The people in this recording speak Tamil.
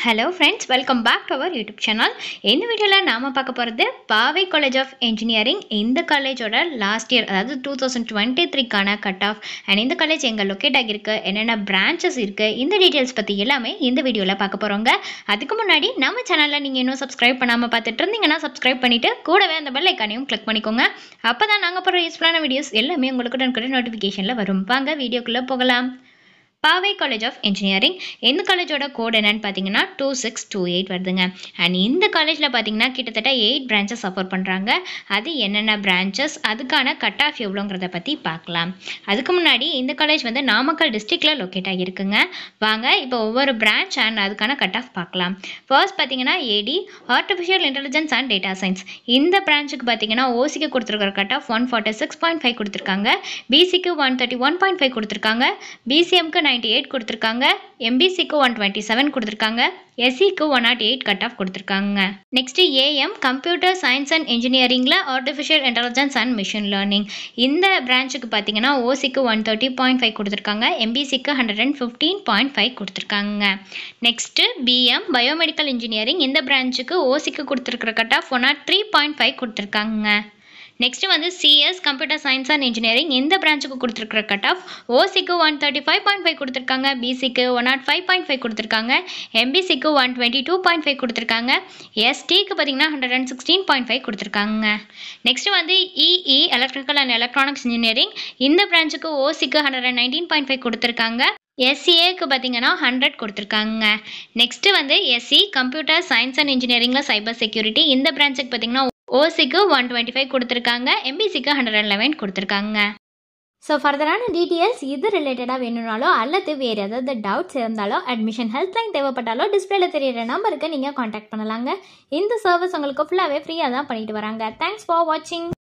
Hello friends, welcome back to our YouTube channel. இந்த வீடியோல நாம பார்க்க போறது பாவை காலேஜ் ஆஃப் இன்ஜினியரிங். இந்த காலேஜோட லாஸ்ட் இயர் அதாவது 2023 கான கட் ஆஃப் அண்ட் இந்த காலேஜ் எங்க லொகேட் ஆகிருக்கு, என்னென்ன பிரான்ச்சஸ் இருக்கு, இந்த டீடைல்ஸ் பத்தி எல்லாமே இந்த வீடியோல பார்க்க போறோங்க. அதுக்கு முன்னாடி நம்ம சேனல்ல நீங்க இன்னும் சப்ஸ்கிரைப் பண்ணாம பார்த்துட்டு இருந்தீங்கன்னா சப்ஸ்கிரைப் பண்ணிட்டு கூடவே அந்த பெல் ஐகானையும் கிளிக் பண்ணிக்கோங்க. அப்பதான் நாங்க போற யூஸ்ஃபுல்லான வீடியோஸ் எல்லாமே உங்களுக்கு உடனுக்குடன் நோட்டிஃபிகேஷன்ல வரும். வாங்க வீடியோக்குள்ள போகலாம். பாவை காலேஜ் ஆஃப் இன்ஜினியரிங் இந்த காலேஜோட கோட் என்னன்னு பார்த்தீங்கன்னா 2628 வருதுங்க. அண்ட் இந்த காலேஜில் பார்த்தீங்கன்னா கிட்டத்தட்ட 8 பிரான்ச்சஸ் ஆஃபர் பண்ணுறாங்க. அது என்னென்ன பிரான்ச்சஸ், அதுக்கான கட் ஆஃப் எவ்வளோங்கிறத பற்றி பார்க்கலாம். அதுக்கு முன்னாடி இந்த காலேஜ் வந்து நாமக்கல் டிஸ்ட்ரிக்டில் லொக்கேட் ஆகியிருக்குங்க. வாங்க இப்போ ஒவ்வொரு பிரான்ச் அண்ட் அதுக்கான கட் ஆஃப் பார்க்கலாம். ஃபர்ஸ்ட் பார்த்தீங்கன்னா AD artificial intelligence and data science. இந்த பிரான்ச்சுக்கு பார்த்தீங்கன்னா ஓசிக்கு கொடுத்துருக்கிற கட் ஆஃப் 146.5 கொடுத்துருக்காங்க, பிசிக்கு 131.5 கொடுத்துருக்காங்க, பிசிஎம்க்கு 98 கொடுத்துருக்காங்க, எம்பிசிக்கு 127 கொடுத்துருக்காங்க, எஸ்சிக்கு 108 கட் ஆஃப் கொடுத்துருக்காங்க. Next AM computer science and இன்ஜினியரிங்ல artificial intelligence and machine learning. இந்த பிரான்ச்சுக்கு பார்த்தீங்கன்னா ஓசிக்கு 130.5 கொடுத்துருக்காங்க, எம்பிசிக்கு 115.5 கொடுத்துருக்காங்க. Next BM biomedical engineering. இந்த பிரான்ச்சுக்கு ஓசிக்கு கொடுத்துருக்கிற கட் ஆஃப் 103.5 கொடுத்துருக்காங்க. நெக்ஸ்ட் வந்து CS computer science and engineering. இந்த பிரான்ச்சுக்கு கொடுத்துருக்கிற கட் ஆஃப் ஓசிக்கு 135.5 கொடுத்துருக்காங்க, பிசிக்கு 105.5 கொடுத்துருக்காங்க, எம்பிசிக்கு 122.5 கொடுத்துருக்காங்க, எஸ்டிக்கு பார்த்தீங்கன்னா 116.5 கொடுத்துருக்காங்க. நெக்ஸ்ட் வந்து EE electrical and electronics engineering. இந்த பிரான்ச்சுக்கு ஓசிக்கு 119.5 கொடுத்துருக்காங்க, எஸ்சிஏக்கு பார்த்தீங்கன்னா 100 கொடுத்துருக்காங்க. நெக்ஸ்ட் வந்து எஸ்சி கம்ப்யூட்டர் சயின்ஸ் அண்ட் இன்ஜினியரிங்கில் சைபர் செக்யூரிட்டி. இந்த பிரான்ச்சுக்கு பார்த்தீங்கன்னா ஓசிக்கு 125 கொடுத்துருக்காங்க, எம்பிசிக்கு 111 கொடுத்துருக்காங்க. ஸோ ஃபர்தரான டீட்டெயில்ஸ் இது ரிலேட்டடாக வேணும்னாலோ அல்லது வேறு ஏதாவது டவுட்ஸ் இருந்தாலோ அட்மிஷன் ஹெல்ப்லைன் தேவைப்பட்டாலோ டிஸ்பிளேல தெரியிற நம்பருக்கு நீங்கள் காண்டாக்ட் பண்ணலாங்க. இந்த சர்வீஸ் உங்களுக்கு ஃபுல்லாகவே ஃப்ரீயாக தான் பண்ணிட்டு வராங்க. தேங்க்ஸ் ஃபார் வாட்சிங்.